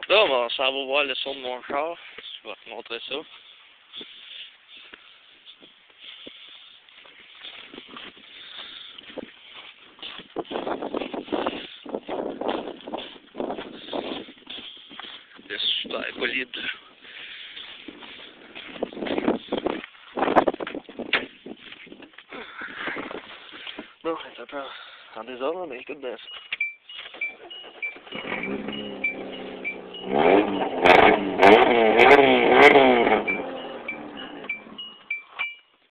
Là, on s'en va voir le son de mon char. Je vais te montrer ça. C'est super bolide. Bon, c'est un peu en désordre, mais écoute bien ça.